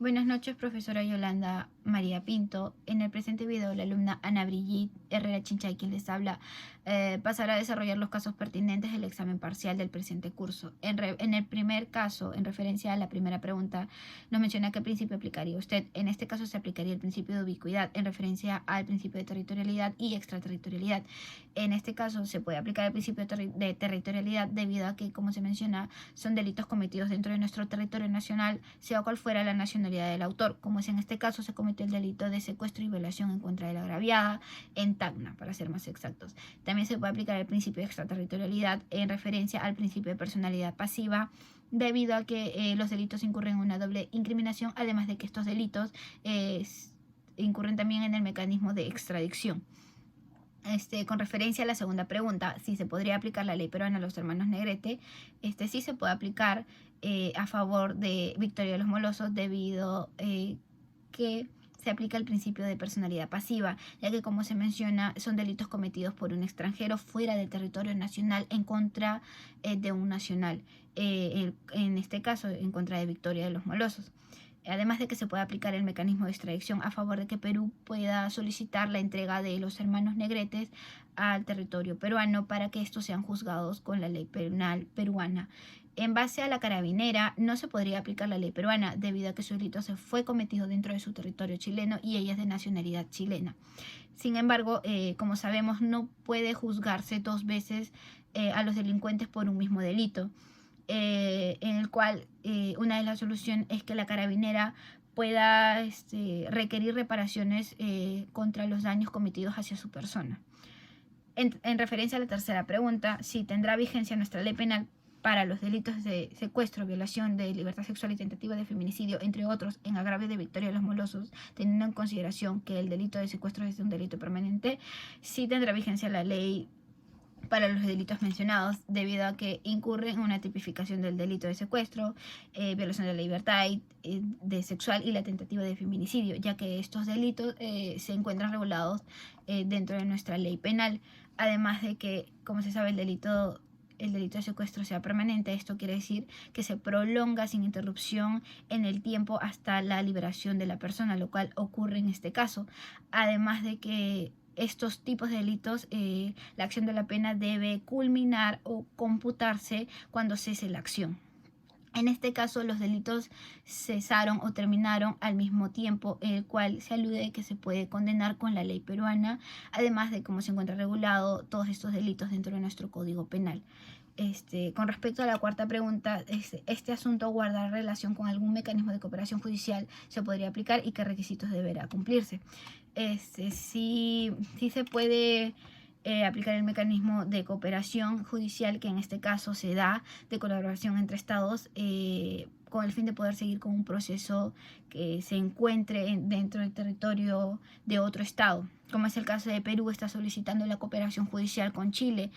Buenas noches, profesora Yolanda María Pinto. En el presente video, la alumna Ana Brigitte Herrera Chinchay, quien les habla, pasará a desarrollar los casos pertinentes del examen parcial del presente curso. En el primer caso, en referencia a la primera pregunta, nos menciona qué principio aplicaría usted. En este caso se aplicaría el principio de ubicuidad en referencia al principio de territorialidad y extraterritorialidad. En este caso se puede aplicar el principio de territorialidad debido a que, como se menciona, son delitos cometidos dentro de nuestro territorio nacional, sea cual fuera la nacionalidad del autor, como es en este caso se cometió el delito de secuestro y violación en contra de la agraviada en Tacna, para ser más exactos. También se puede aplicar el principio de extraterritorialidad en referencia al principio de personalidad pasiva, debido a que los delitos incurren en una doble incriminación, además de que estos delitos incurren también en el mecanismo de extradición. Con referencia a la segunda pregunta, si se podría aplicar la ley peruana a los hermanos Negrete, sí se puede aplicar a favor de Victoria de los Molosos, debido que se aplica el principio de personalidad pasiva, ya que, como se menciona, son delitos cometidos por un extranjero fuera del territorio nacional en contra de un nacional, en este caso en contra de Victoria de los Molosos. Además de que se puede aplicar el mecanismo de extradición a favor de que Perú pueda solicitar la entrega de los hermanos Negretes al territorio peruano para que estos sean juzgados con la ley penal peruana. En base a la carabinera, no se podría aplicar la ley peruana debido a que su delito se fue cometido dentro de su territorio chileno y ella es de nacionalidad chilena. Sin embargo, como sabemos, no puede juzgarse dos veces a los delincuentes por un mismo delito. En el cual una de las soluciones es que la carabinera pueda requerir reparaciones contra los daños cometidos hacia su persona. En referencia a la tercera pregunta, si tendrá vigencia nuestra ley penal para los delitos de secuestro, violación de libertad sexual y tentativa de feminicidio, entre otros, en agravio de Victoria de los Molosos, teniendo en consideración que el delito de secuestro es un delito permanente, sí tendrá vigencia la ley para los delitos mencionados, debido a que incurre en una tipificación del delito de secuestro, violación de la libertad de sexual y la tentativa de feminicidio, ya que estos delitos se encuentran regulados dentro de nuestra ley penal. Además de que, como se sabe, el delito de secuestro sea permanente. Esto quiere decir que se prolonga sin interrupción en el tiempo hasta la liberación de la persona, lo cual ocurre en este caso. Además de que estos tipos de delitos, la acción de la pena debe culminar o computarse cuando cese la acción. En este caso, los delitos cesaron o terminaron al mismo tiempo, el cual se alude que se puede condenar con la ley peruana, además de cómo se encuentra regulado todos estos delitos dentro de nuestro Código Penal. Con respecto a la cuarta pregunta, este asunto guarda relación con algún mecanismo de cooperación judicial se podría aplicar y qué requisitos deberá cumplirse. Sí se puede aplicar el mecanismo de cooperación judicial, que en este caso se da de colaboración entre estados con el fin de poder seguir con un proceso que se encuentre dentro del territorio de otro estado. Como es el caso de Perú, está solicitando la cooperación judicial con Chile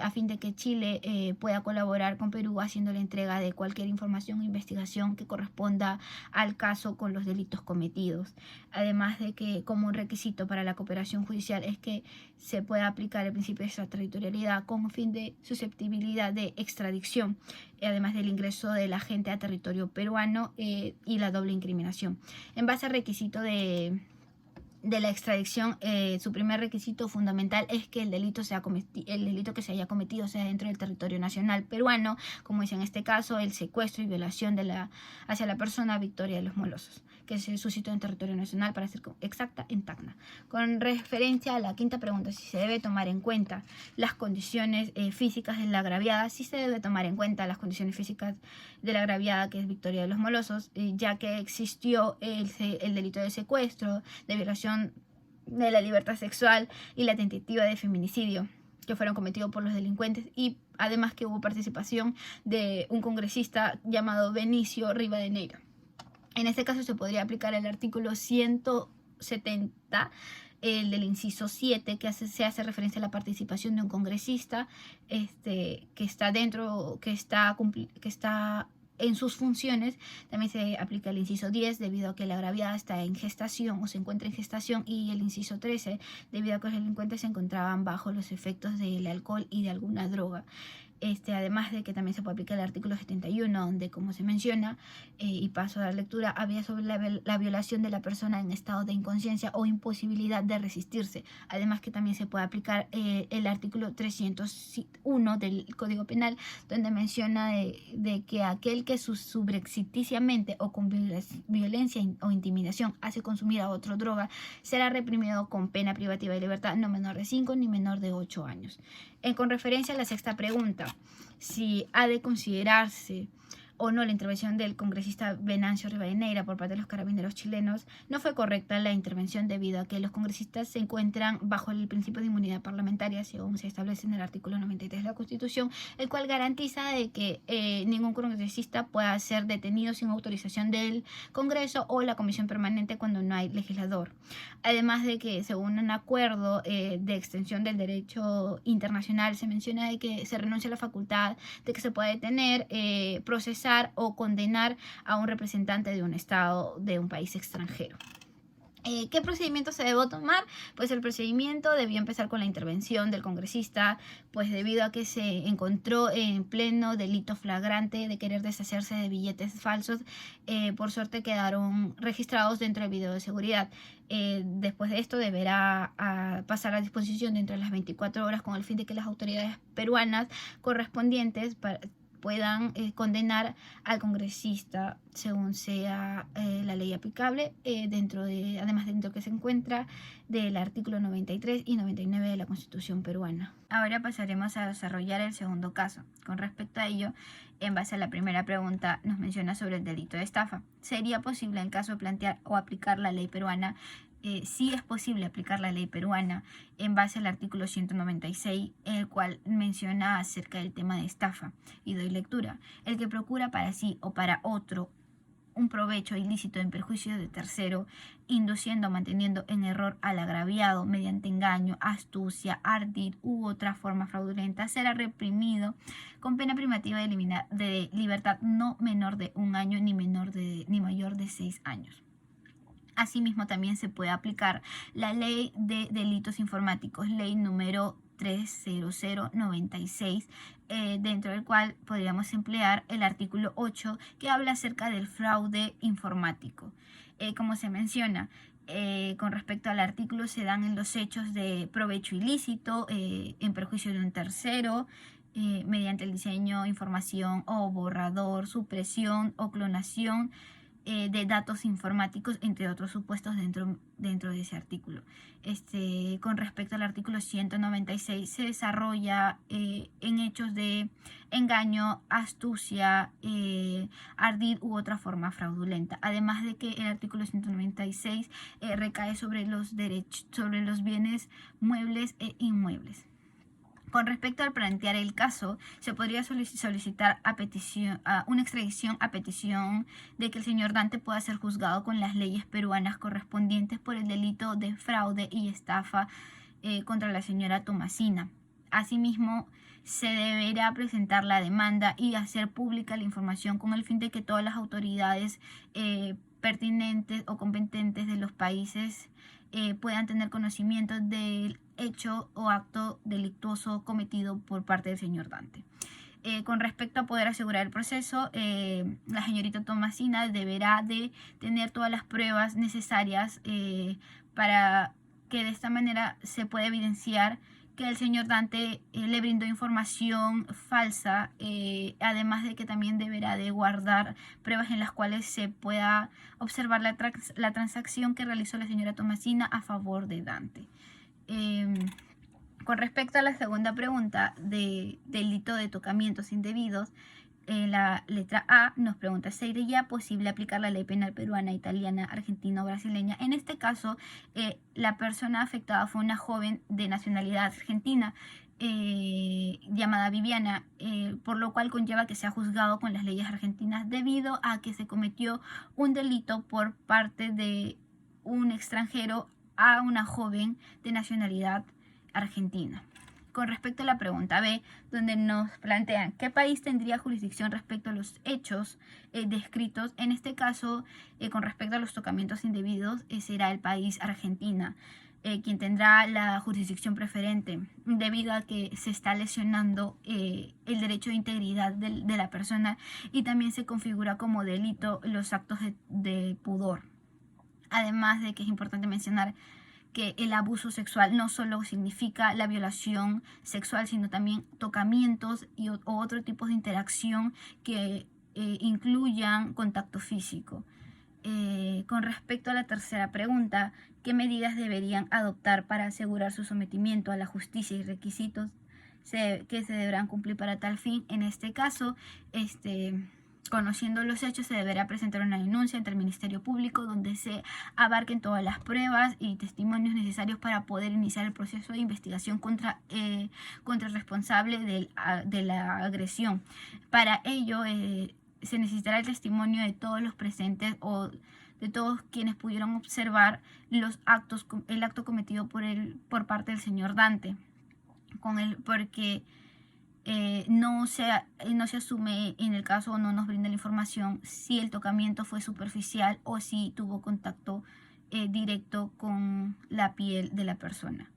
a fin de que Chile pueda colaborar con Perú haciendo la entrega de cualquier información o investigación que corresponda al caso con los delitos cometidos. Además de que, como un requisito para la cooperación judicial, es que se pueda aplicar el principio de extraterritorialidad con fin de susceptibilidad de extradición, además del ingreso del agente a territorio peruano y la doble incriminación. En base al requisito de la extradición, su primer requisito fundamental es que el delito que se haya cometido sea dentro del territorio nacional peruano, como es en este caso el secuestro y violación hacia la persona Victoria de los Molosos, que se suscitó en territorio nacional, para ser exacta, en Tacna. Con referencia a la quinta pregunta, si se debe tomar en cuenta las condiciones físicas de la agraviada, sí se debe tomar en cuenta las condiciones físicas de la agraviada, que es Victoria de los Molosos, ya que existió el delito de secuestro, de violación de la libertad sexual y la tentativa de feminicidio, que fueron cometidos por los delincuentes, y además que hubo participación de un congresista llamado Benicio Rivadeneira. En este caso se podría aplicar el artículo 170, el del inciso 7, que se hace referencia a la participación de un congresista que está en sus funciones. También se aplica el inciso 10 debido a que la agraviada está en gestación o se encuentra en gestación, y el inciso 13 debido a que los delincuentes se encontraban bajo los efectos del alcohol y de alguna droga. Además de que también se puede aplicar el artículo 71, donde, como se menciona, y paso a dar lectura, había sobre la violación de la persona en estado de inconsciencia o imposibilidad de resistirse. Además que también se puede aplicar el artículo 301 del Código Penal, donde menciona de que aquel que subrepticiamente o con violencia o intimidación hace consumir a otro droga será reprimido con pena privativa de libertad no menor de 5 ni menor de 8 años. Con referencia a la sexta pregunta, si ha de considerarse o no la intervención del congresista Venancio Rivadeneira por parte de los carabineros chilenos, no fue correcta la intervención debido a que los congresistas se encuentran bajo el principio de inmunidad parlamentaria, según se establece en el artículo 93 de la Constitución, el cual garantiza de que ningún congresista pueda ser detenido sin autorización del Congreso o la Comisión Permanente cuando no hay legislador. Además de que, según un acuerdo de extensión del derecho internacional, se menciona de que se renuncia a la facultad de que se pueda detener, procesar o condenar a un representante de un estado de un país extranjero. ¿Qué procedimiento se debe tomar? Pues el procedimiento debió empezar con la intervención del congresista, pues debido a que se encontró en pleno delito flagrante de querer deshacerse de billetes falsos, por suerte quedaron registrados dentro del video de seguridad. Después de esto deberá pasar a disposición dentro de las 24 horas con el fin de que las autoridades peruanas correspondientes puedan condenar al congresista según sea la ley aplicable, además dentro que se encuentra del artículo 93 y 99 de la Constitución peruana. Ahora pasaremos a desarrollar el segundo caso. Con respecto a ello, en base a la primera pregunta, nos menciona sobre el delito de estafa. ¿Sería posible en caso de plantear o aplicar la ley peruana? Sí es posible aplicar la ley peruana en base al artículo 196, el cual menciona acerca del tema de estafa. Y doy lectura. El que procura para sí o para otro un provecho ilícito en perjuicio de tercero, induciendo o manteniendo en error al agraviado mediante engaño, astucia, ardid u otra forma fraudulenta, será reprimido con pena privativa de libertad no menor de 1 año ni mayor de 6 años. Asimismo, también se puede aplicar la ley de delitos informáticos, ley número 30096, dentro del cual podríamos emplear el artículo 8 que habla acerca del fraude informático. Como se menciona, con respecto al artículo se dan en los hechos de provecho ilícito en perjuicio de un tercero, mediante el diseño, información o borrador, supresión o clonación de datos informáticos, entre otros supuestos dentro de ese artículo. Con respecto al artículo 196, se desarrolla en hechos de engaño, astucia, ardid u otra forma fraudulenta. Además de que el artículo 196 recae sobre los bienes muebles e inmuebles. Con respecto al plantear el caso, se podría solicitar una extradición a petición de que el señor Dante pueda ser juzgado con las leyes peruanas correspondientes por el delito de fraude y estafa contra la señora Tomasina. Asimismo, se deberá presentar la demanda y hacer pública la información con el fin de que todas las autoridades pertinentes o competentes de los países puedan tener conocimiento del hecho o acto delictuoso cometido por parte del señor Dante. Con respecto a poder asegurar el proceso, la señorita Tomasina deberá de tener todas las pruebas necesarias para que de esta manera se pueda evidenciar que el señor Dante le brindó información falsa, además de que también deberá de guardar pruebas en las cuales se pueda observar la transacción que realizó la señora Tomasina a favor de Dante. Con respecto a la segunda pregunta de delito de tocamientos indebidos, la letra A nos pregunta, ¿sería posible aplicar la ley penal peruana, italiana, argentina o brasileña? En este caso, la persona afectada fue una joven de nacionalidad argentina llamada Viviana, por lo cual conlleva que sea juzgado con las leyes argentinas debido a que se cometió un delito por parte de un extranjero a una joven de nacionalidad argentina. Con respecto a la pregunta B, donde nos plantean qué país tendría jurisdicción respecto a los hechos descritos, en este caso, con respecto a los tocamientos indebidos, será el país Argentina. quien tendrá la jurisdicción preferente, debido a que se está lesionando el derecho de integridad de la persona, y también se configura como delito los actos de pudor. Además de que es importante mencionar que el abuso sexual no solo significa la violación sexual, sino también tocamientos o otro tipo de interacción que incluyan contacto físico. Con respecto a la tercera pregunta, ¿qué medidas deberían adoptar para asegurar su sometimiento a la justicia y requisitos que se deberán cumplir para tal fin? En este caso, conociendo los hechos, se deberá presentar una denuncia ante el Ministerio Público donde se abarquen todas las pruebas y testimonios necesarios para poder iniciar el proceso de investigación contra el responsable de la agresión. Para ello, se necesitará el testimonio de todos los presentes o de todos quienes pudieron observar el acto cometido por parte del señor Dante, porque no se asume en el caso, o no nos brinda la información si el tocamiento fue superficial o si tuvo contacto directo con la piel de la persona.